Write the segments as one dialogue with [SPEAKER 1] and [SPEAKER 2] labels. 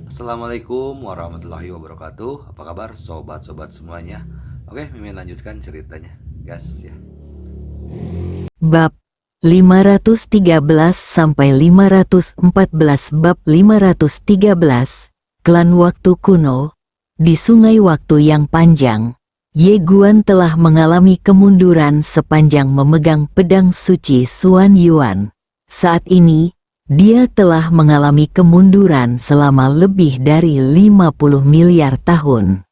[SPEAKER 1] Assalamualaikum warahmatullahi wabarakatuh. Apa kabar sobat-sobat semuanya? Oke, Mimin lanjutkan ceritanya. Gas ya.
[SPEAKER 2] Bab 513 sampai 514. Bab 513. Klan waktu kuno. Di sungai waktu yang panjang, Ye Guan telah mengalami kemunduran sepanjang memegang pedang suci Xuan Yuan. Saat ini, dia telah mengalami kemunduran selama lebih dari 50 miliar tahun.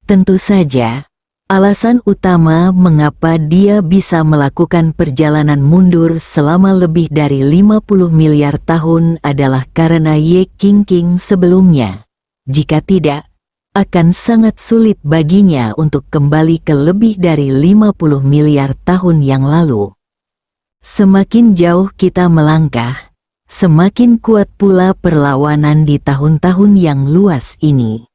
[SPEAKER 2] Tentu saja, alasan utama mengapa dia bisa melakukan perjalanan mundur selama lebih dari 50 miliar tahun adalah karena Ye Qingqing sebelumnya. Jika tidak, akan sangat sulit baginya untuk kembali ke lebih dari 50 miliar tahun yang lalu. Semakin jauh kita melangkah, semakin kuat pula perlawanan di tahun-tahun yang luas ini.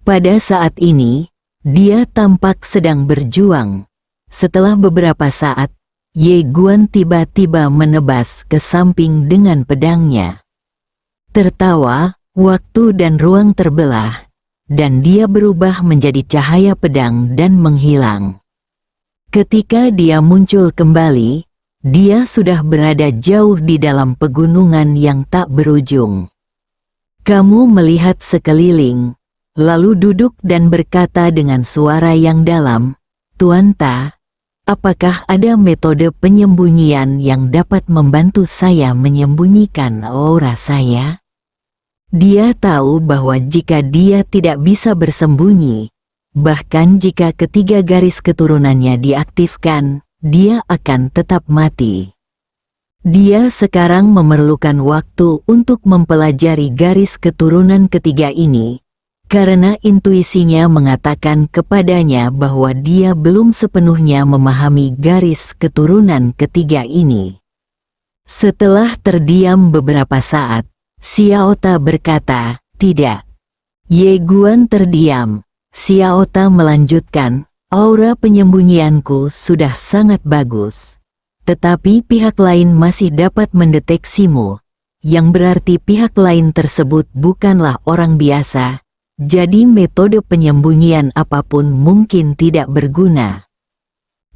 [SPEAKER 2] Pada saat ini, dia tampak sedang berjuang. Setelah beberapa saat, Ye Guan tiba-tiba menebas ke samping dengan pedangnya. Tertawa, waktu dan ruang terbelah, dan dia berubah menjadi cahaya pedang dan menghilang. Ketika dia muncul kembali, dia sudah berada jauh di dalam pegunungan yang tak berujung. Kamu melihat sekeliling, lalu duduk dan berkata dengan suara yang dalam, "Tuan Ta, apakah ada metode penyembunyian yang dapat membantu saya menyembunyikan aura saya?" Dia tahu bahwa jika dia tidak bisa bersembunyi, bahkan jika ketiga garis keturunannya diaktifkan, dia akan tetap mati. Dia sekarang memerlukan waktu untuk mempelajari garis keturunan ketiga ini, karena intuisinya mengatakan kepadanya bahwa dia belum sepenuhnya memahami garis keturunan ketiga ini. Setelah terdiam beberapa saat, Xiao Ta berkata, "Tidak." Ye Guan terdiam. Xiao Ta melanjutkan, "Aura penyembunyianku sudah sangat bagus. Tetapi pihak lain masih dapat mendeteksimu, yang berarti pihak lain tersebut bukanlah orang biasa. Jadi metode penyembunyian apapun mungkin tidak berguna."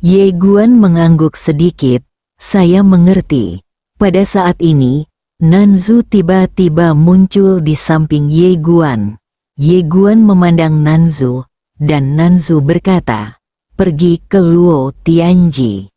[SPEAKER 2] Ye Guan mengangguk sedikit. "Saya mengerti." Pada saat ini, Nanzu tiba-tiba muncul di samping Ye Guan. Ye Guan memandang Nanzu, dan Nanzu berkata, "Pergi ke Luo Tianji."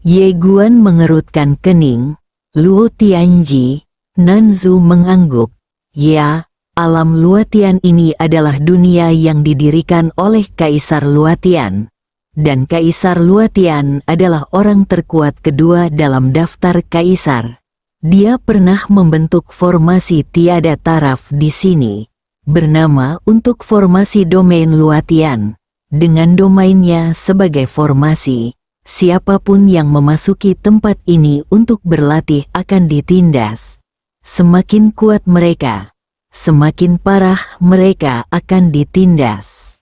[SPEAKER 2] Ye Guan mengerutkan kening. "Luo Tianji?" Nanzu mengangguk. "Ya, alam Luotian ini adalah dunia yang didirikan oleh Kaisar Luotian. Dan Kaisar Luotian adalah orang terkuat kedua dalam daftar kaisar. Dia pernah membentuk formasi tiada taraf di sini, bernama untuk formasi domain Luotian. Dengan domainnya sebagai formasi, siapapun yang memasuki tempat ini untuk berlatih akan ditindas. Semakin kuat mereka, semakin parah mereka akan ditindas.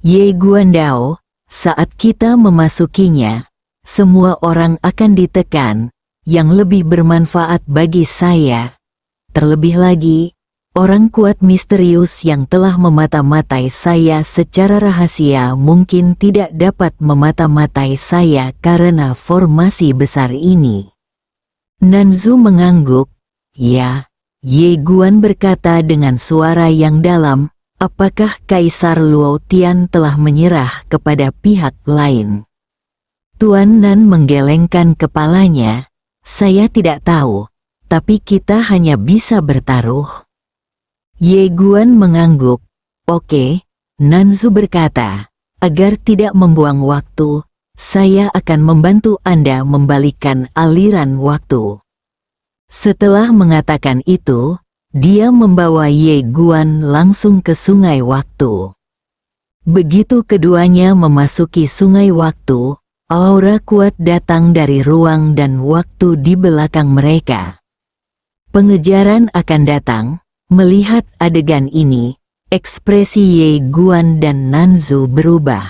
[SPEAKER 2] Ye Guandao, saat kita memasukinya, semua orang akan ditekan, yang lebih bermanfaat bagi saya. Terlebih lagi, orang kuat misterius yang telah memata-matai saya secara rahasia mungkin tidak dapat memata-matai saya karena formasi besar ini." Nanzu mengangguk. "Ya." Ye Guan berkata dengan suara yang dalam, "Apakah Kaisar Luotian telah menyerah kepada pihak lain?" Tuan Nan menggelengkan kepalanya. "Saya tidak tahu, tapi kita hanya bisa bertaruh." Ye Guan mengangguk. "Oke." Nanzu berkata, "Agar tidak membuang waktu, saya akan membantu Anda membalikkan aliran waktu." Setelah mengatakan itu, dia membawa Ye Guan langsung ke sungai waktu. Begitu keduanya memasuki sungai waktu, aura kuat datang dari ruang dan waktu di belakang mereka. Pengejaran akan datang. Melihat adegan ini, ekspresi Ye Guan dan Nanzu berubah.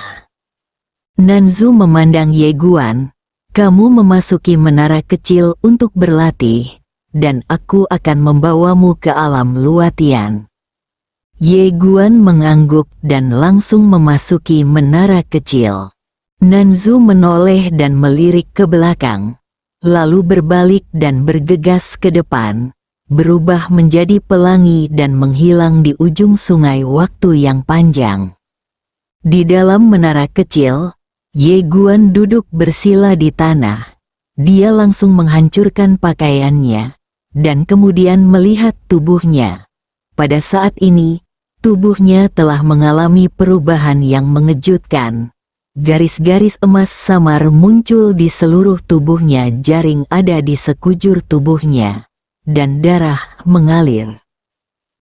[SPEAKER 2] Nanzu memandang Ye Guan. "Kamu memasuki menara kecil untuk berlatih, dan aku akan membawamu ke alam luatian. Ye Guan mengangguk dan langsung memasuki menara kecil. Nanzu menoleh dan melirik ke belakang, lalu berbalik dan bergegas ke depan, berubah menjadi pelangi dan menghilang di ujung sungai waktu yang panjang. Di dalam menara kecil, Ye Guan duduk bersila di tanah. Dia langsung menghancurkan pakaiannya, dan kemudian melihat tubuhnya. Pada saat ini, tubuhnya telah mengalami perubahan yang mengejutkan. Garis-garis emas samar muncul di seluruh tubuhnya, jaring ada di sekujur tubuhnya, dan darah mengalir.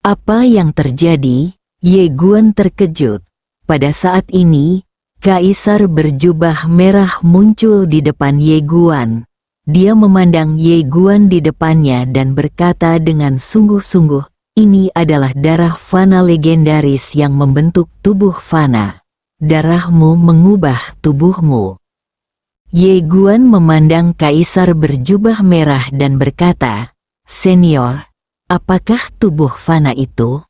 [SPEAKER 2] Apa yang terjadi? Ye Guan terkejut. Pada saat ini, Kaisar berjubah merah muncul di depan Ye Guan. Dia memandang Ye Guan di depannya dan berkata dengan sungguh-sungguh, "Ini adalah darah fana legendaris yang membentuk tubuh fana. Darahmu mengubah tubuhmu." Ye Guan memandang Kaisar berjubah merah dan berkata, "Senior, apakah tubuh fana itu?"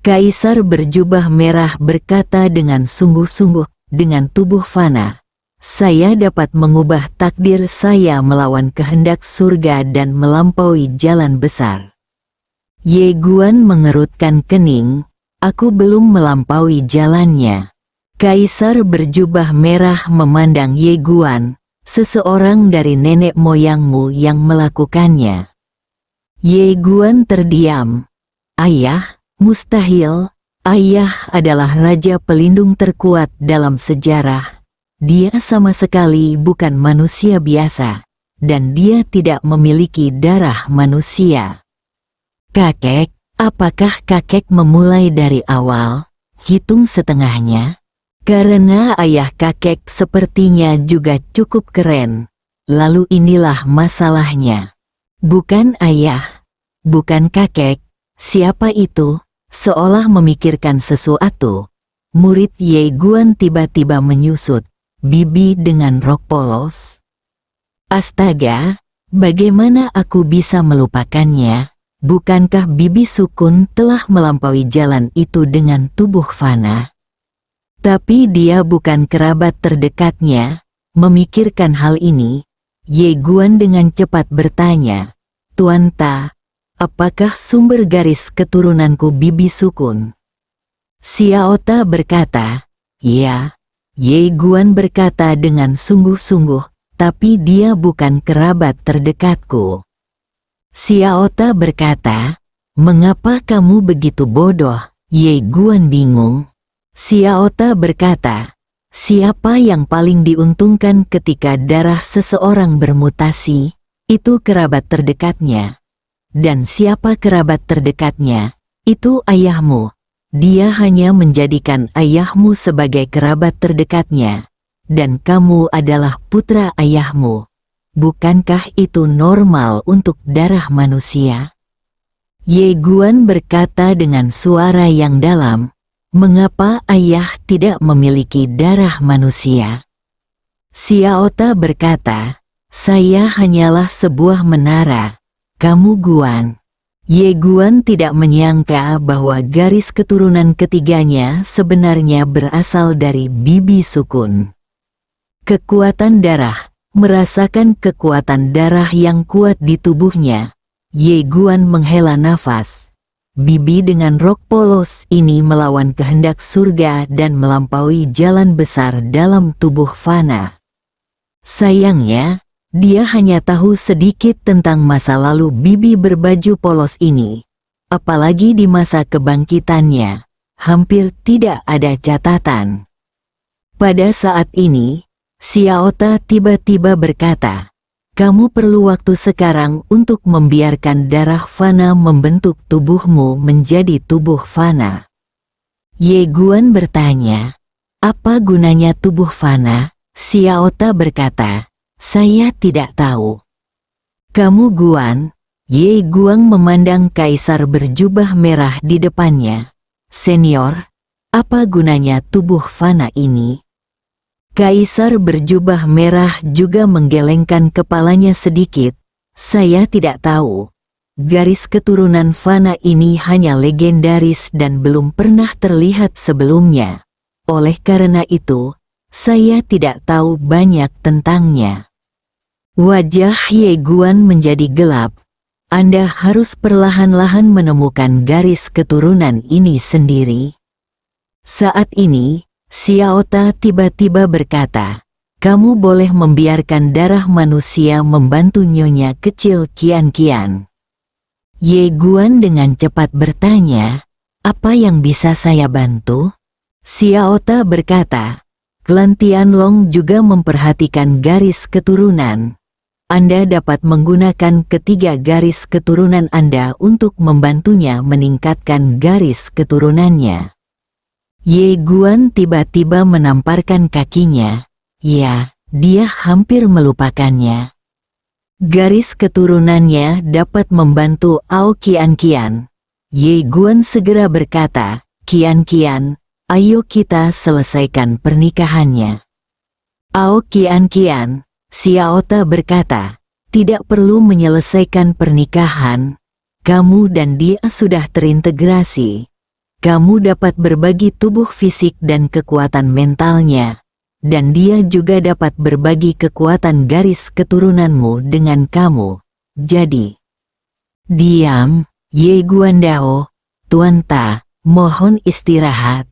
[SPEAKER 2] Kaisar berjubah merah berkata dengan sungguh-sungguh, "Dengan tubuh fana, saya dapat mengubah takdir saya melawan kehendak surga dan melampaui jalan besar." Ye Guan mengerutkan kening, "Aku belum melampaui jalannya." Kaisar berjubah merah memandang Ye Guan, "Seseorang dari nenek moyangmu yang melakukannya." Ye Guan terdiam. "Ayah? Mustahil. Ayah adalah raja pelindung terkuat dalam sejarah. Dia sama sekali bukan manusia biasa, dan dia tidak memiliki darah manusia." "Kakek, apakah kakek memulai dari awal? Hitung setengahnya?" Karena ayah kakek sepertinya juga cukup keren. Lalu inilah masalahnya. "Bukan ayah. Bukan kakek. Siapa itu?" Seolah memikirkan sesuatu, murid Ye Guan tiba-tiba menyusut, "Bibi dengan rok polos? Astaga, bagaimana aku bisa melupakannya? Bukankah Bibi Sukun telah melampaui jalan itu dengan tubuh fana?" Tapi dia bukan kerabat terdekatnya. Memikirkan hal ini, Ye Guan dengan cepat bertanya, "Tuan Ta, apakah sumber garis keturunanku Bibi Sukun?" Xiao Ta berkata, "Ya." Ye Guan berkata dengan sungguh-sungguh, "Tapi dia bukan kerabat terdekatku." Xiao Ta berkata, "Mengapa kamu begitu bodoh?" Ye Guan bingung. Xiao Ta berkata, "Siapa yang paling diuntungkan ketika darah seseorang bermutasi? Itu kerabat terdekatnya. Dan siapa kerabat terdekatnya? Itu ayahmu. Dia hanya menjadikan ayahmu sebagai kerabat terdekatnya. Dan kamu adalah putra ayahmu. Bukankah itu normal untuk darah manusia?" Ye Guan berkata dengan suara yang dalam, "Mengapa ayah tidak memiliki darah manusia?" Xiao Ta berkata, "Saya hanyalah sebuah menara. Kamu Guan." Ye Guan tidak menyangka bahwa garis keturunan ketiganya sebenarnya berasal dari Bibi Sukun. Kekuatan darah, merasakan kekuatan darah yang kuat di tubuhnya, Ye Guan menghela nafas. Bibi dengan rok polos ini melawan kehendak surga dan melampaui jalan besar dalam tubuh fana. Sayangnya, dia hanya tahu sedikit tentang masa lalu Bibi berbaju polos ini. Apalagi di masa kebangkitannya, hampir tidak ada catatan. Pada saat ini, Xiao Ta tiba-tiba berkata, "Kamu perlu waktu sekarang untuk membiarkan darah fana membentuk tubuhmu menjadi tubuh fana." Ye Guan bertanya, "Apa gunanya tubuh fana?" Xiao Ta berkata, "Saya tidak tahu." "Kamu Guan?" Ye Guan memandang Kaisar berjubah merah di depannya. "Senior, apa gunanya tubuh fana ini?" Kaisar berjubah merah juga menggelengkan kepalanya sedikit, Saya tidak tahu. Garis keturunan Fana ini hanya legendaris dan belum pernah terlihat sebelumnya. Oleh karena itu, saya tidak tahu banyak tentangnya. Wajah Ye Guan menjadi gelap. Anda harus perlahan-lahan menemukan garis keturunan ini sendiri. Saat ini, Xiaota tiba-tiba berkata, "Kamu boleh membiarkan darah manusia membantu nyonya kecil Qian-Qian." Ye Guan dengan cepat bertanya, "Apa yang bisa saya bantu?" Xiaota berkata, "Klan Tianlong juga memperhatikan garis keturunan. Anda dapat menggunakan ketiga garis keturunan Anda untuk membantunya meningkatkan garis keturunannya." Ye Guan tiba-tiba menamparkan kakinya. Ya, dia hampir melupakannya. Garis keturunannya dapat membantu Ao Qian-Qian. Ye Guan segera berkata, "Qian-Qian, ayo kita selesaikan pernikahannya." Ao Qian-Qian, Xiaota berkata, "Tidak perlu menyelesaikan pernikahan. Kamu dan dia sudah terintegrasi. Kamu dapat berbagi tubuh fisik dan kekuatan mentalnya. Dan dia juga dapat berbagi kekuatan garis keturunanmu dengan kamu. Jadi, diam, Ye Guandao, Tuan Ta, mohon istirahat."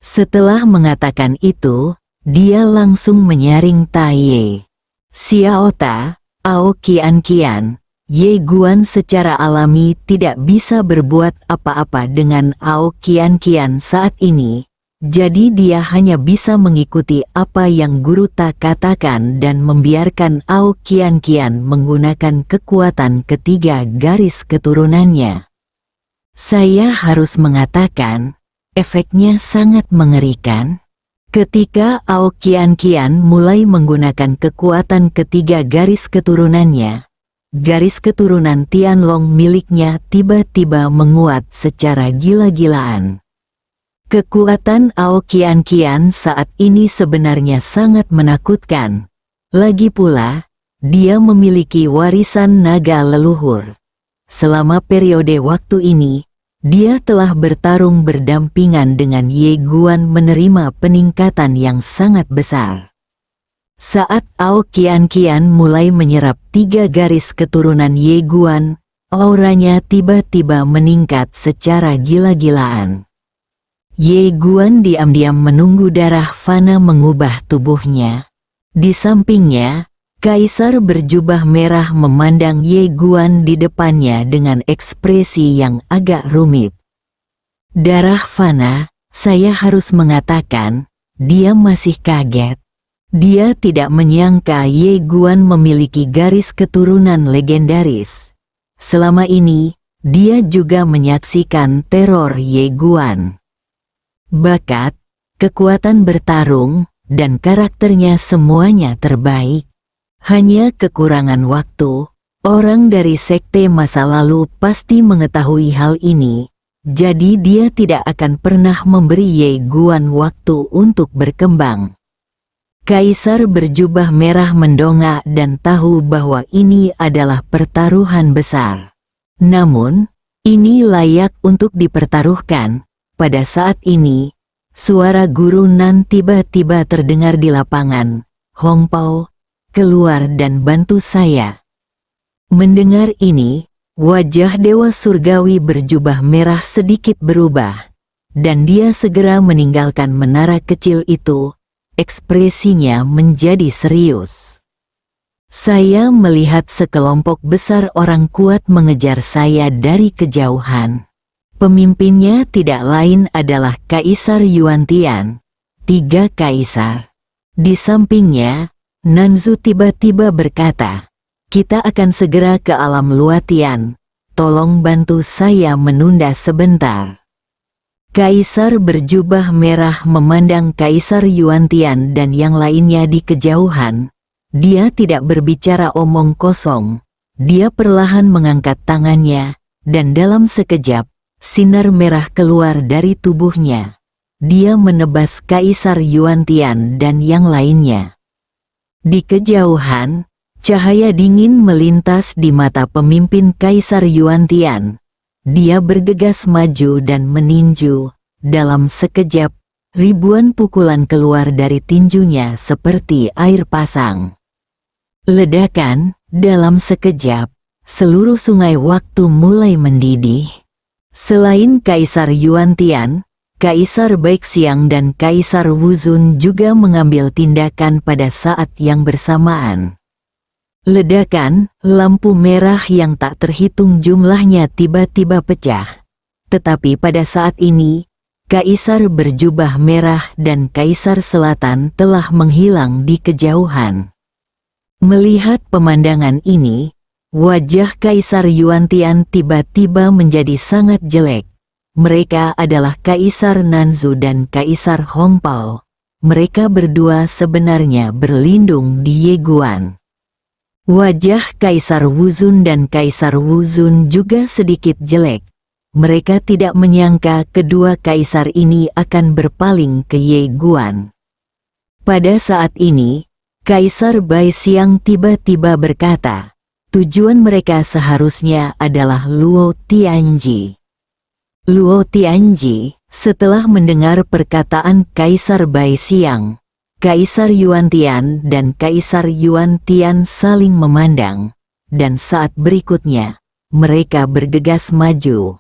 [SPEAKER 2] Setelah mengatakan itu, dia langsung menyaring Taye. Xiaota, Ao Qian-Qian, Ye Guan secara alami tidak bisa berbuat apa-apa dengan Ao Qian-Qian saat ini. Jadi dia hanya bisa mengikuti apa yang Guru Ta katakan dan membiarkan Ao Qian-Qian menggunakan kekuatan ketiga garis keturunannya. Saya harus mengatakan, efeknya sangat mengerikan. Ketika Ao Qian-Qian mulai menggunakan kekuatan ketiga garis keturunannya, garis keturunan Tianlong miliknya tiba-tiba menguat secara gila-gilaan. Kekuatan Ao Qian-Qian saat ini sebenarnya sangat menakutkan. Lagi pula, dia memiliki warisan naga leluhur. Selama periode waktu ini, dia telah bertarung berdampingan dengan Ye Guan menerima peningkatan yang sangat besar. Saat Ao Qian-Qian mulai menyerap 3 garis keturunan Ye Guan, auranya tiba-tiba meningkat secara gila-gilaan. Ye Guan diam-diam menunggu darah Fana mengubah tubuhnya. Di sampingnya, Kaisar berjubah merah memandang Ye Guan di depannya dengan ekspresi yang agak rumit. Darah Fana, saya harus mengatakan, dia masih kaget. Dia tidak menyangka Ye Guan memiliki garis keturunan legendaris. Selama ini, dia juga menyaksikan teror Ye Guan. Bakat, kekuatan bertarung, dan karakternya semuanya terbaik. Hanya kekurangan waktu. Orang dari sekte masa lalu pasti mengetahui hal ini, jadi dia tidak akan pernah memberi Ye Guan waktu untuk berkembang. Kaisar berjubah merah mendongak dan tahu bahwa ini adalah pertaruhan besar. Namun, ini layak untuk dipertaruhkan. Pada saat ini, suara Guru Nan tiba-tiba terdengar di lapangan. "Hong Pao, keluar dan bantu saya." Mendengar ini, wajah Dewa Surgawi berjubah merah sedikit berubah, dan dia segera meninggalkan menara kecil itu. Ekspresinya menjadi serius. "Saya melihat sekelompok besar orang kuat mengejar saya dari kejauhan. Pemimpinnya tidak lain adalah Kaisar Yuantian, 3 kaisar." Di sampingnya, Nanzu tiba-tiba berkata, "Kita akan segera ke alam Luatian. Tolong bantu saya menunda sebentar." Kaisar berjubah merah memandang Kaisar Yuantian dan yang lainnya di kejauhan. Dia tidak berbicara omong kosong. Dia perlahan mengangkat tangannya, dan dalam sekejap, sinar merah keluar dari tubuhnya. Dia menebas Kaisar Yuantian dan yang lainnya. Di kejauhan, Cahaya dingin melintas di mata pemimpin Kaisar Yuantian. Dia bergegas maju dan meninju. Dalam sekejap, ribuan pukulan keluar dari tinjunya seperti air pasang. Ledakan, dalam sekejap, seluruh sungai waktu mulai mendidih. Selain Kaisar Yuantian, Kaisar Baixiang dan Kaisar Wuzun juga mengambil tindakan pada saat yang bersamaan. Ledakan, lampu merah yang tak terhitung jumlahnya tiba-tiba pecah. Tetapi pada saat ini, Kaisar berjubah merah dan Kaisar Selatan telah menghilang di kejauhan. Melihat pemandangan ini, wajah Kaisar Yuantian tiba-tiba menjadi sangat jelek. Mereka adalah Kaisar Nanzu dan Kaisar Hongpao. Mereka berdua sebenarnya berlindung di Yeguan. Wajah Kaisar Wuzun dan Kaisar Wuzun juga sedikit jelek. Mereka tidak menyangka kedua kaisar ini akan berpaling ke Yeguan. Pada saat ini, Kaisar Baixiang tiba-tiba berkata, tujuan mereka seharusnya adalah Luo Tianji. Luo Tianji, setelah mendengar perkataan Kaisar Baixiang, Kaisar Yuantian dan Kaisar Yuantian saling memandang, dan saat berikutnya, mereka bergegas maju.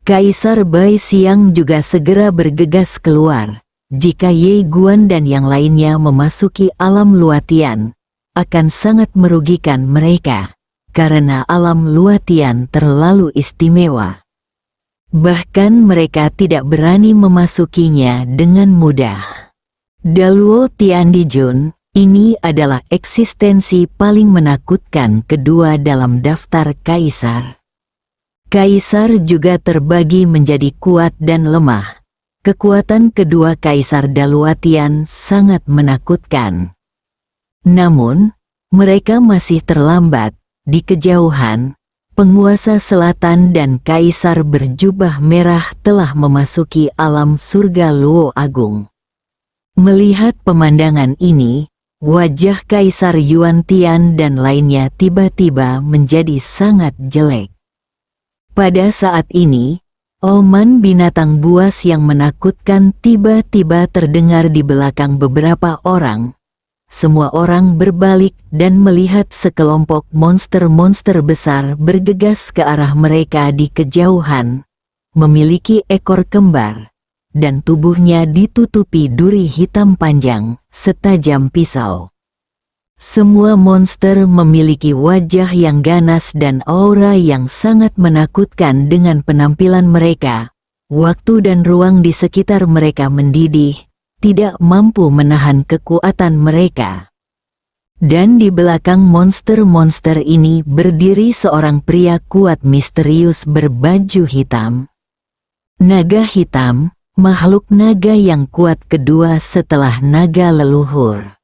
[SPEAKER 2] Kaisar Baixiang juga segera bergegas keluar. Jika Ye Guan dan yang lainnya memasuki alam Luotian, akan sangat merugikan mereka, karena alam Luotian terlalu istimewa. Bahkan mereka tidak berani memasukinya dengan mudah. Daluo Tiandijun, ini adalah eksistensi paling menakutkan kedua dalam daftar kaisar. Kaisar juga terbagi menjadi kuat dan lemah. Kekuatan kedua kaisar Daluotian sangat menakutkan. Namun, mereka masih terlambat. Di kejauhan, penguasa selatan dan kaisar berjubah merah telah memasuki alam surga Luo Agung. Melihat pemandangan ini, wajah Kaisar Yuantian dan lainnya tiba-tiba menjadi sangat jelek. Pada saat ini, oman binatang buas yang menakutkan tiba-tiba terdengar di belakang beberapa orang. Semua orang berbalik dan melihat sekelompok monster-monster besar bergegas ke arah mereka di kejauhan, memiliki ekor kembar, dan tubuhnya ditutupi duri hitam panjang, setajam pisau. Semua monster memiliki wajah yang ganas dan aura yang sangat menakutkan dengan penampilan mereka. Waktu dan ruang di sekitar mereka mendidih, tidak mampu menahan kekuatan mereka. Dan di belakang monster-monster ini berdiri seorang pria kuat misterius berbaju hitam. Naga hitam, makhluk naga yang kuat kedua setelah naga leluhur.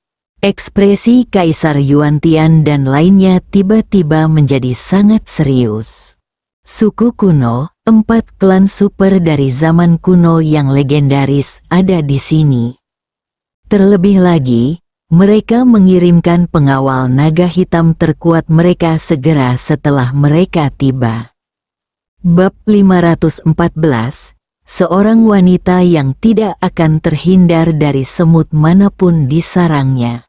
[SPEAKER 2] Ekspresi Kaisar Yuantian dan lainnya tiba-tiba menjadi sangat serius. Suku kuno, 4 klan super dari zaman kuno yang legendaris ada di sini. Terlebih lagi, mereka mengirimkan pengawal naga hitam terkuat mereka segera setelah mereka tiba. Bab 514, seorang wanita yang tidak akan terhindar dari semut manapun di sarangnya.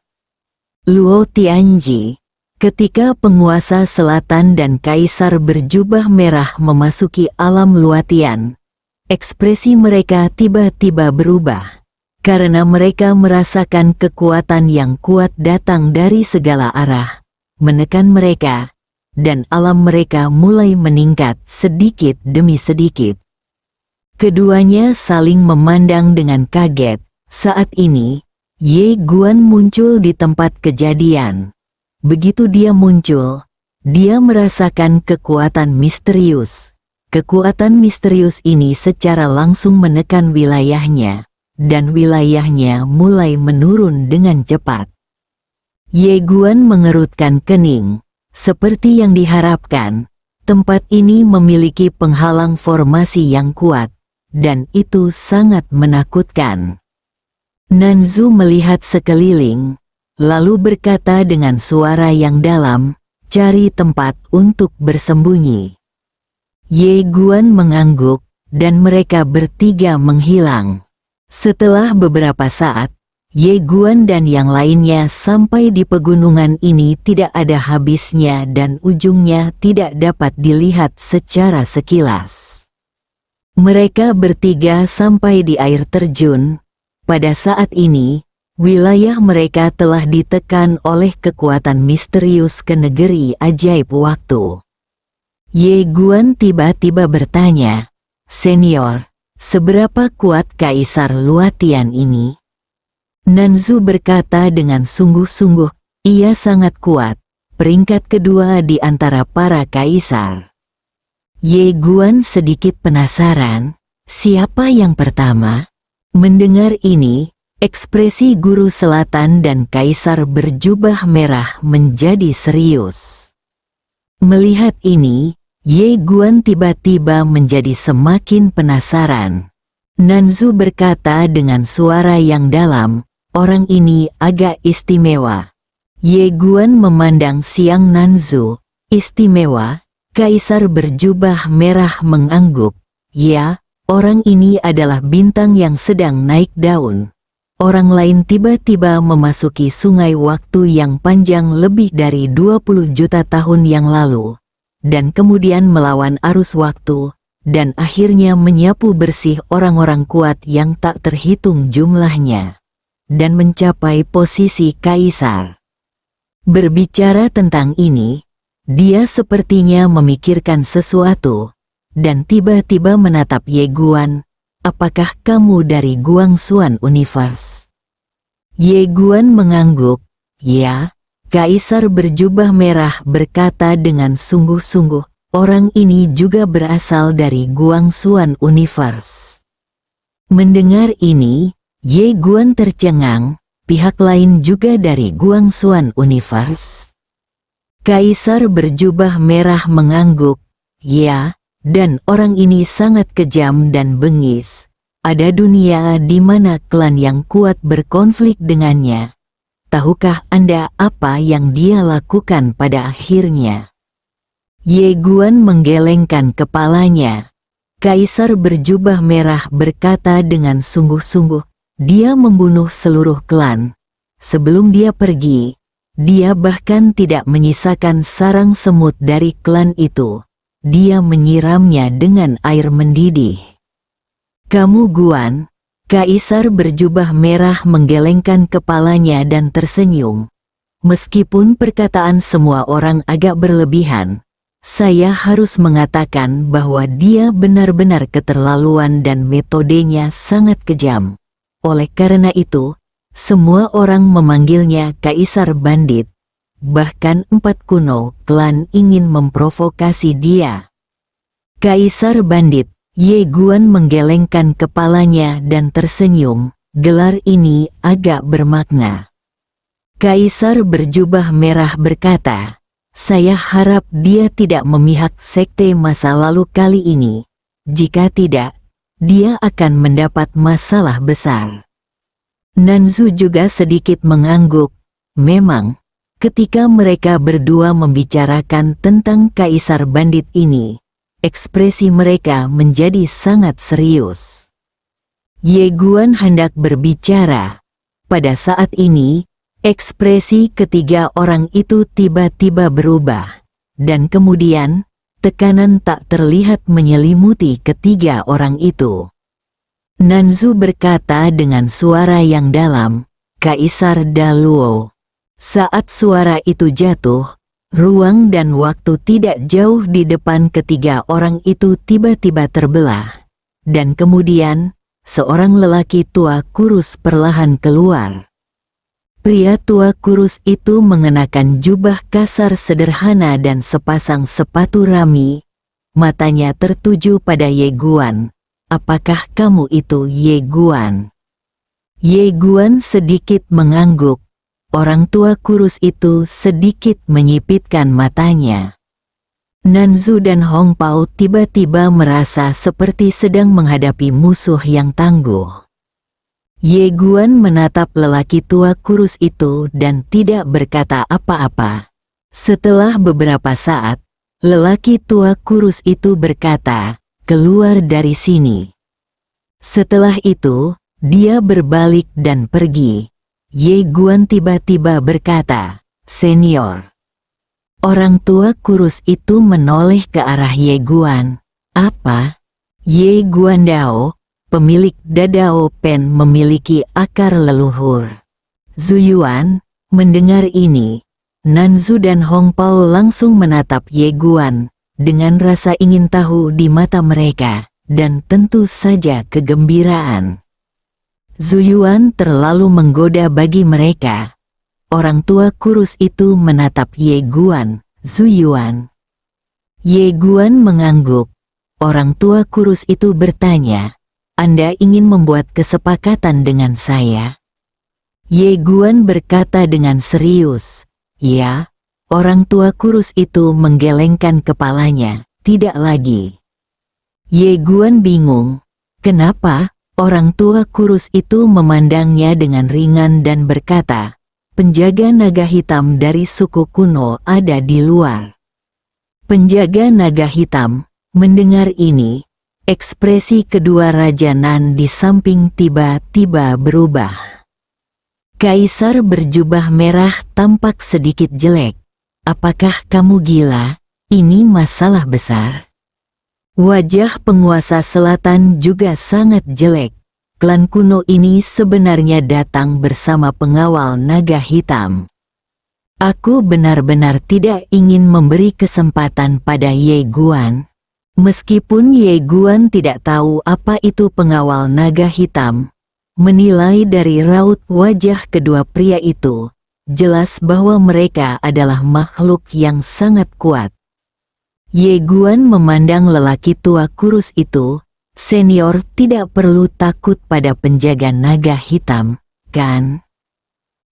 [SPEAKER 2] Luo Tianji. Ketika penguasa selatan dan kaisar berjubah merah memasuki alam Luotian, ekspresi mereka tiba-tiba berubah. Karena mereka merasakan kekuatan yang kuat datang dari segala arah, menekan mereka, dan alam mereka mulai meningkat sedikit demi sedikit. Keduanya saling memandang dengan kaget. Saat ini, Ye Guan muncul di tempat kejadian. Begitu dia muncul, dia merasakan kekuatan misterius. Kekuatan misterius ini secara langsung menekan wilayahnya, dan wilayahnya mulai menurun dengan cepat. Ye Guan mengerutkan kening. Seperti yang diharapkan, tempat ini memiliki penghalang formasi yang kuat, dan itu sangat menakutkan. Nanzu melihat sekeliling. lalu berkata dengan suara yang dalam, "Cari tempat untuk bersembunyi." Ye Guan mengangguk, dan mereka bertiga menghilang. Setelah beberapa saat, Ye Guan dan yang lainnya sampai di pegunungan ini tidak ada habisnya dan ujungnya tidak dapat dilihat secara sekilas. Mereka bertiga sampai di air terjun. Pada saat ini, wilayah mereka telah ditekan oleh kekuatan misterius ke negeri ajaib waktu. Ye Guan tiba-tiba bertanya, "Senior, seberapa kuat Kaisar Luatian ini?" Nanzu berkata dengan sungguh-sungguh, "Ia sangat kuat, peringkat kedua di antara para kaisar." Ye Guan sedikit penasaran, siapa yang pertama? Mendengar ini, ekspresi guru selatan dan kaisar berjubah merah menjadi serius. Melihat ini, Ye Guan tiba-tiba menjadi semakin penasaran. Nanzu berkata dengan suara yang dalam, "Orang ini agak istimewa." Ye Guan memandang siang Nanzu. "Istimewa?" Kaisar berjubah merah mengangguk. "Ya, orang ini adalah bintang yang sedang naik daun." Orang lain tiba-tiba memasuki sungai waktu yang panjang lebih dari 20 juta tahun yang lalu, dan kemudian melawan arus waktu, dan akhirnya menyapu bersih orang-orang kuat yang tak terhitung jumlahnya, dan mencapai posisi kaisar. Berbicara tentang ini, dia sepertinya memikirkan sesuatu, dan tiba-tiba menatap Ye Guan. "Apakah kamu dari Guangxuan Universe?" Ye Guan mengangguk. "Ya." Kaisar berjubah merah berkata dengan sungguh-sungguh, "Orang ini juga berasal dari Guangxuan Universe." Mendengar ini, Ye Guan tercengang. "Pihak lain juga dari Guangxuan Universe?" Kaisar berjubah merah mengangguk. "Ya, dan orang ini sangat kejam dan bengis. Ada dunia di mana klan yang kuat berkonflik dengannya. Tahukah Anda apa yang dia lakukan pada akhirnya?" Ye Guan menggelengkan kepalanya. Kaisar berjubah merah berkata dengan sungguh-sungguh, "Dia membunuh seluruh klan. Sebelum dia pergi, dia bahkan tidak menyisakan sarang semut dari klan itu. Dia menyiramnya dengan air mendidih." "Kamu Guan?" Kaisar berjubah merah menggelengkan kepalanya dan tersenyum. "Meskipun perkataan semua orang agak berlebihan, saya harus mengatakan bahwa dia benar-benar keterlaluan dan metodenya sangat kejam. Oleh karena itu, semua orang memanggilnya Kaisar Bandit. Bahkan 4 kuno klan ingin memprovokasi dia." "Kaisar Bandit." Ye Guan menggelengkan kepalanya dan tersenyum. Gelar ini agak bermakna. Kaisar berjubah merah berkata, "Saya harap dia tidak memihak sekte masa lalu kali ini. Jika tidak, dia akan mendapat masalah besar." Nanzu juga sedikit mengangguk. Memang, ketika mereka berdua membicarakan tentang Kaisar Bandit ini, ekspresi mereka menjadi sangat serius. Ye Guan hendak berbicara. Pada saat ini, ekspresi ketiga orang itu tiba-tiba berubah, dan kemudian, tekanan tak terlihat menyelimuti ketiga orang itu. Nanzu berkata dengan suara yang dalam, "Kaisar Daluo." Saat suara itu jatuh, ruang dan waktu tidak jauh di depan ketiga orang itu tiba-tiba terbelah, dan kemudian, seorang lelaki tua kurus perlahan keluar. Pria tua kurus itu mengenakan jubah kasar sederhana dan sepasang sepatu rami. Matanya tertuju pada Ye Guan. "Apakah kamu itu Ye Guan?" Ye Guan sedikit mengangguk. Orang tua kurus itu sedikit menyipitkan matanya. Nanzu dan Hong Pao tiba-tiba merasa seperti sedang menghadapi musuh yang tangguh. Ye Guan menatap lelaki tua kurus itu dan tidak berkata apa-apa. Setelah beberapa saat, lelaki tua kurus itu berkata, "Keluar dari sini." Setelah itu, dia berbalik dan pergi. Ye Guan tiba-tiba berkata, "Senior." Orang tua kurus itu menoleh ke arah Ye Guan. "Apa?" Ye Guan Dao, pemilik Dadao Pen, memiliki akar leluhur. Zuyuan, mendengar ini, Nanzu dan Hong Pao langsung menatap Ye Guan, dengan rasa ingin tahu di mata mereka, dan tentu saja kegembiraan. Zuyuan terlalu menggoda bagi mereka. Orang tua kurus itu menatap Ye Guan, Zuyuan. Ye Guan mengangguk. Orang tua kurus itu bertanya, "Anda ingin membuat kesepakatan dengan saya?" Ye Guan berkata dengan serius, "Ya." Orang tua kurus itu menggelengkan kepalanya, "Tidak lagi." Ye Guan bingung. Kenapa? Orang tua kurus itu memandangnya dengan ringan dan berkata, "Penjaga naga hitam dari suku kuno ada di luar." Penjaga naga hitam. Mendengar ini, ekspresi kedua Raja Nan di samping tiba-tiba berubah. Kaisar berjubah merah tampak sedikit jelek. "Apakah kamu gila? Ini masalah besar." Wajah penguasa selatan juga sangat jelek. Klan kuno ini sebenarnya datang bersama pengawal naga hitam. Aku benar-benar tidak ingin memberi kesempatan pada Ye Guan. Meskipun Ye Guan tidak tahu apa itu pengawal naga hitam, menilai dari raut wajah kedua pria itu, jelas bahwa mereka adalah makhluk yang sangat kuat. Ye Guan memandang lelaki tua kurus itu, "Senior tidak perlu takut pada penjaga naga hitam, kan?"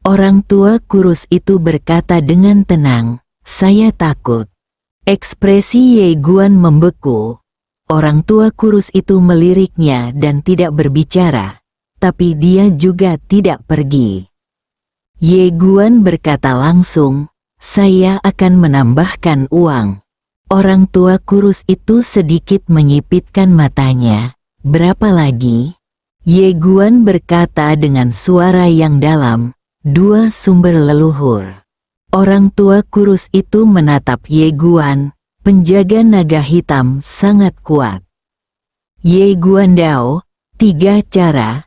[SPEAKER 2] Orang tua kurus itu berkata dengan tenang, "Saya takut." Ekspresi Ye Guan membeku. Orang tua kurus itu meliriknya dan tidak berbicara, tapi dia juga tidak pergi. Ye Guan berkata langsung, "Saya akan menambahkan uang." Orang tua kurus itu sedikit menyipitkan matanya. "Berapa lagi?" Ye Guan berkata dengan suara yang dalam, "2 sumber leluhur." Orang tua kurus itu menatap Ye Guan, penjaga naga hitam sangat kuat. Ye Guan Dao, tiga cara.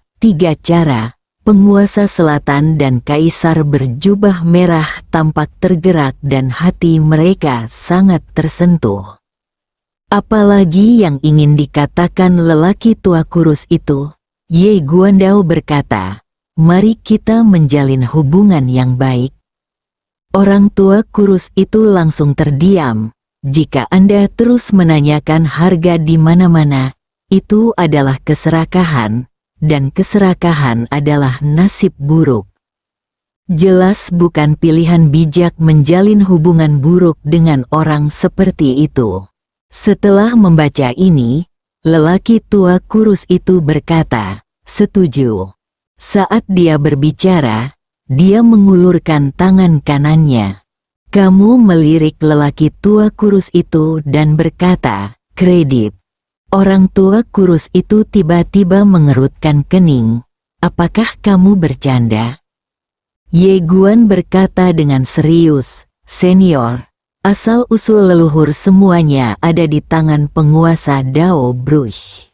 [SPEAKER 2] Penguasa selatan dan kaisar berjubah merah tampak tergerak dan hati mereka sangat tersentuh. Apalagi yang ingin dikatakan lelaki tua kurus itu? Ye Guan Dao berkata, "Mari kita menjalin hubungan yang baik." Orang tua kurus itu langsung terdiam. "Jika Anda terus menanyakan harga di mana-mana, itu adalah keserakahan, dan keserakahan adalah nasib buruk. Jelas bukan pilihan bijak menjalin hubungan buruk dengan orang seperti itu." Setelah membaca ini, lelaki tua kurus itu berkata, "Setuju." Saat dia berbicara, dia mengulurkan tangan kanannya. Kamu melirik lelaki tua kurus itu dan berkata, "Kredit." Orang tua kurus itu tiba-tiba mengerutkan kening. "Apakah kamu bercanda?" Ye Guan berkata dengan serius, "Senior, asal-usul leluhur semuanya ada di tangan penguasa Dao Brush."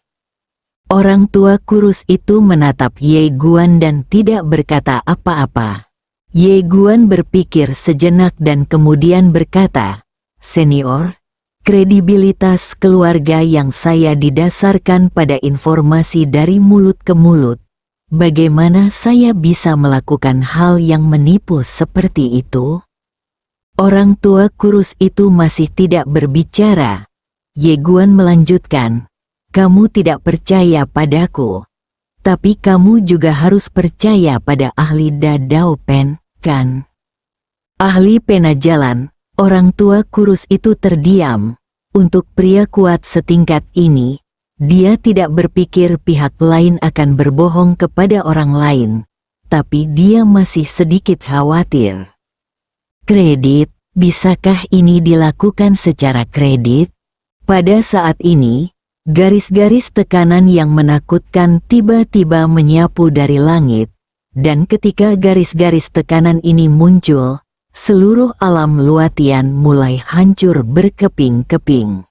[SPEAKER 2] Orang tua kurus itu menatap Ye Guan dan tidak berkata apa-apa. Ye Guan berpikir sejenak dan kemudian berkata, "Senior, kredibilitas keluarga yang saya didasarkan pada informasi dari mulut ke mulut. Bagaimana saya bisa melakukan hal yang menipu seperti itu?" Orang tua kurus itu masih tidak berbicara. Ye Guan melanjutkan, "Kamu tidak percaya padaku, tapi kamu juga harus percaya pada ahli Dadao Pen, kan?" Ahli pena jalan. Orang tua kurus itu terdiam. Untuk pria kuat setingkat ini, Dia tidak berpikir pihak lain akan berbohong kepada orang lain, tapi dia masih sedikit khawatir. Kredit, bisakah ini dilakukan secara kredit? Pada saat ini, garis-garis tekanan yang menakutkan tiba-tiba menyapu dari langit, dan ketika garis-garis tekanan ini muncul, seluruh alam Luatian mulai hancur berkeping-keping.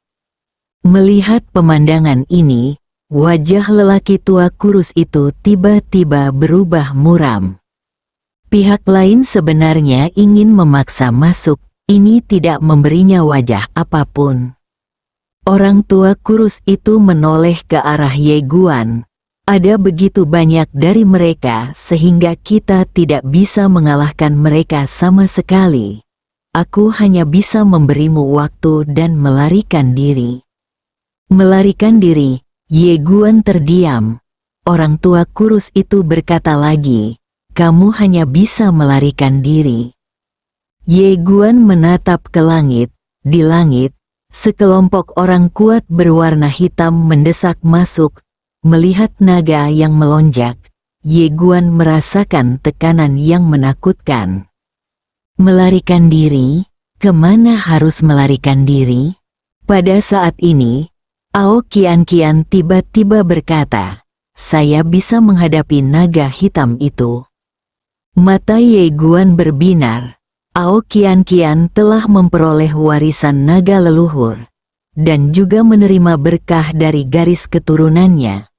[SPEAKER 2] Melihat pemandangan ini, wajah lelaki tua kurus itu tiba-tiba berubah muram. Pihak lain sebenarnya ingin memaksa masuk, ini tidak memberinya wajah apapun. Orang tua kurus itu menoleh ke arah Ye Guan. Ada begitu banyak dari mereka sehingga kita tidak bisa mengalahkan mereka sama sekali. Aku hanya bisa memberimu waktu dan melarikan diri. Melarikan diri, Ye Guan terdiam. Orang tua kurus itu berkata lagi, kamu hanya bisa melarikan diri. Ye Guan menatap ke langit. Di langit, sekelompok orang kuat berwarna hitam mendesak masuk. Melihat naga yang melonjak, Ye Guan merasakan tekanan yang menakutkan. Melarikan diri? Kemana harus melarikan diri? Pada saat ini, Ao Qian tiba-tiba berkata, saya bisa menghadapi naga hitam itu. Mata Ye Guan berbinar. Ao Qian telah memperoleh warisan naga leluhur, dan juga menerima berkah dari garis keturunannya.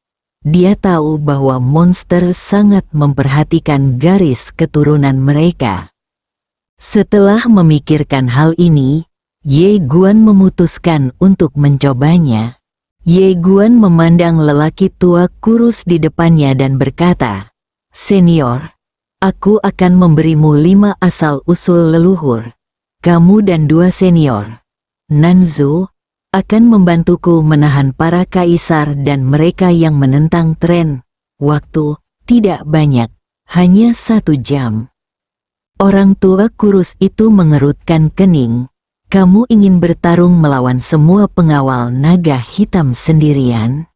[SPEAKER 2] Dia tahu bahwa monster sangat memperhatikan garis keturunan mereka. Setelah memikirkan hal ini, Ye Guan memutuskan untuk mencobanya. Ye Guan memandang lelaki tua kurus di depannya dan berkata, "Senior, aku akan memberimu 5 asal-usul leluhur. Kamu dan 2 senior, Nanzu, akan membantuku menahan para kaisar dan mereka yang menentang tren. Waktu, tidak banyak, hanya 1 jam." Orang tua kurus itu mengerutkan kening. Kamu ingin bertarung melawan semua pengawal naga hitam sendirian?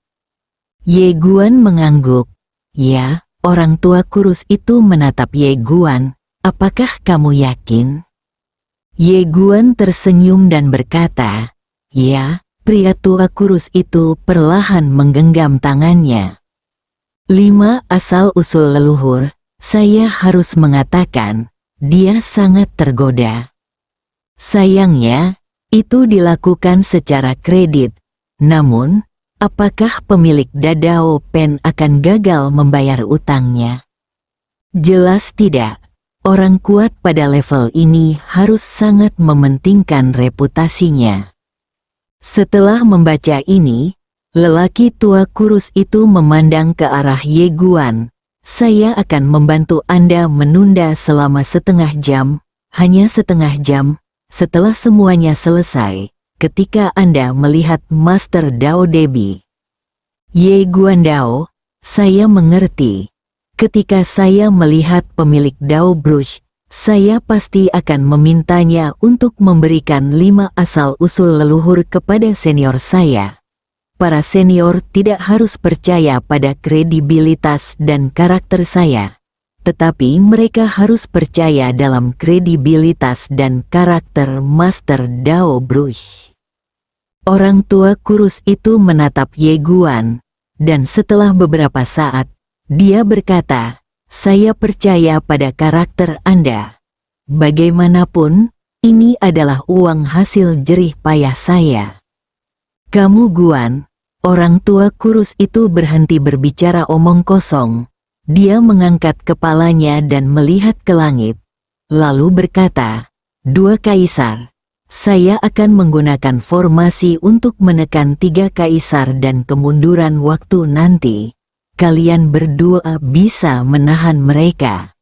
[SPEAKER 2] Ye Guan mengangguk. Ya, orang tua kurus itu menatap Ye Guan. Apakah kamu yakin? Ye Guan tersenyum dan berkata, ya. Pria tua kurus itu perlahan menggenggam tangannya. 5 asal-usul leluhur, saya harus mengatakan, dia sangat tergoda. Sayangnya, itu dilakukan secara kredit. Namun, apakah pemilik Dadao Pen akan gagal membayar utangnya? Jelas tidak. Orang kuat pada level ini harus sangat mementingkan reputasinya. Setelah membaca ini, lelaki tua kurus itu memandang ke arah Ye Guan. Saya akan membantu Anda menunda selama setengah jam, hanya setengah jam. Setelah semuanya selesai, ketika Anda melihat Master Dao Debi. Ye Guan Dao, saya mengerti. Ketika saya melihat pemilik Dao Brush, saya pasti akan memintanya untuk memberikan 5 asal-usul leluhur kepada senior saya. Para senior tidak harus percaya pada kredibilitas dan karakter saya. Tetapi mereka harus percaya dalam kredibilitas dan karakter Master Dao Brush. Orang tua kurus itu menatap Ye Guan, dan setelah beberapa saat, dia berkata, saya percaya pada karakter Anda. Bagaimanapun, ini adalah uang hasil jerih payah saya. Kamu Guan, orang tua kurus itu berhenti berbicara omong kosong. Dia mengangkat kepalanya dan melihat ke langit, lalu berkata, 2 kaisar, saya akan menggunakan formasi untuk menekan 3 kaisar dan kemunduran waktu nanti. Kalian berdua bisa menahan mereka.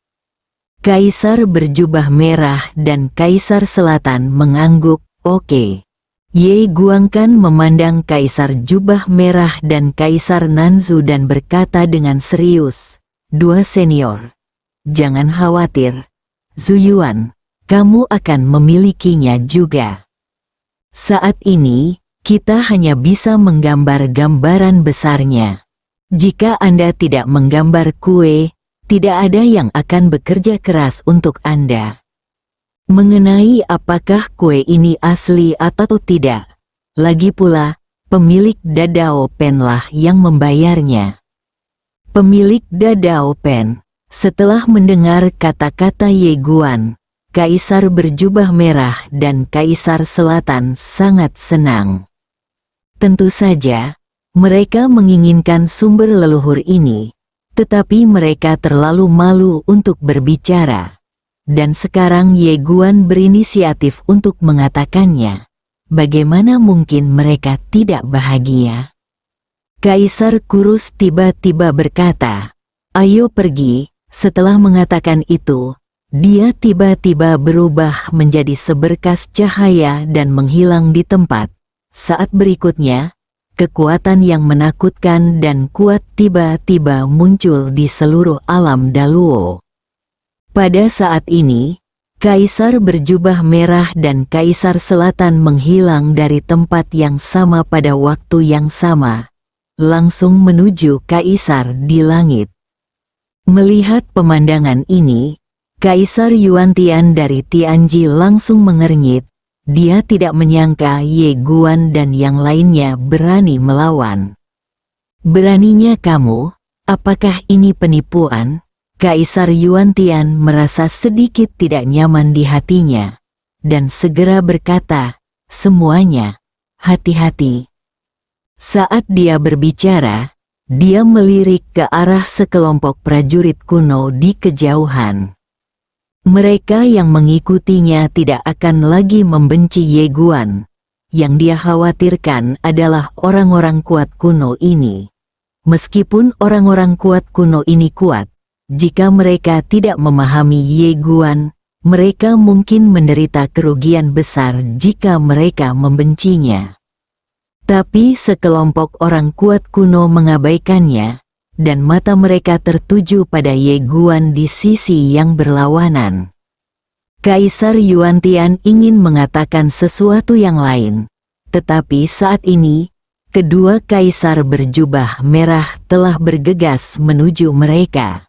[SPEAKER 2] Kaisar berjubah merah dan kaisar selatan mengangguk, oke. Ye Guangkan memandang kaisar jubah merah dan kaisar Nanzu dan berkata dengan serius, 2 senior, jangan khawatir, Zuyuan, kamu akan memilikinya juga. Saat ini, Kita hanya bisa menggambar gambaran besarnya. Jika Anda tidak menggambar kue, tidak ada yang akan bekerja keras untuk Anda. Mengenai apakah kue ini asli atau tidak, lagi pula, pemilik Dadao Pen lah yang membayarnya. Pemilik Dadao Pen, setelah mendengar kata-kata Ye Guan, Kaisar berjubah merah dan Kaisar Selatan sangat senang. Tentu saja, mereka menginginkan sumber leluhur ini, tetapi mereka terlalu malu untuk berbicara. Dan sekarang Ye Guan berinisiatif untuk mengatakannya. Bagaimana mungkin mereka tidak bahagia? Kaisar kurus tiba-tiba berkata, "Ayo pergi." Setelah mengatakan itu, dia tiba-tiba berubah menjadi seberkas cahaya dan menghilang di tempat. Saat berikutnya, kekuatan yang menakutkan dan kuat tiba-tiba muncul di seluruh alam Daluo. Pada saat ini, Kaisar berjubah merah dan Kaisar Selatan menghilang dari tempat yang sama pada waktu yang sama, langsung menuju Kaisar di langit. Melihat pemandangan ini, Kaisar Yuantian dari Tianji langsung mengernyit. Dia tidak menyangka Ye Guan dan yang lainnya berani melawan. "Beraninya kamu? Apakah ini penipuan?" Kaisar Yuantian merasa sedikit tidak nyaman di hatinya, dan segera berkata, "Semuanya, hati-hati." Saat dia berbicara, dia melirik ke arah sekelompok prajurit kuno di kejauhan. Mereka yang mengikutinya tidak akan lagi membenci Ye Guan. Yang dia khawatirkan adalah orang-orang kuat kuno ini. Meskipun orang-orang kuat kuno ini kuat, jika mereka tidak memahami Ye Guan, mereka mungkin menderita kerugian besar jika mereka membencinya. Tapi sekelompok orang kuat kuno mengabaikannya, dan mata mereka tertuju pada Ye Guan di sisi yang berlawanan. Kaisar Yuantian ingin mengatakan sesuatu yang lain, tetapi saat ini, kedua kaisar berjubah merah telah bergegas menuju mereka.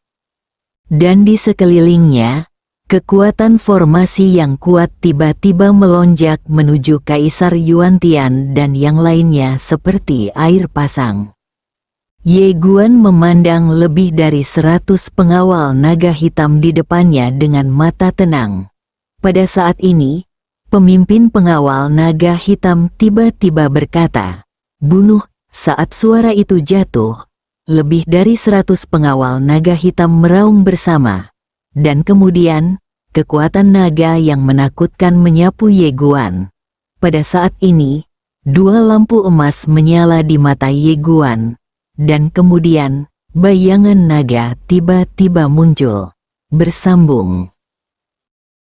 [SPEAKER 2] Dan di sekelilingnya, kekuatan formasi yang kuat tiba-tiba melonjak menuju Kaisar Yuantian dan yang lainnya seperti air pasang. Ye Guan memandang lebih dari 100 pengawal naga hitam di depannya dengan mata tenang. Pada saat ini, pemimpin pengawal naga hitam tiba-tiba berkata, "Bunuh." Saat suara itu jatuh, lebih dari 100 pengawal naga hitam meraung bersama. Dan kemudian, kekuatan naga yang menakutkan menyapu Ye Guan. Pada saat ini, 2 lampu emas menyala di mata Ye Guan. Dan kemudian, bayangan naga tiba-tiba muncul, bersambung.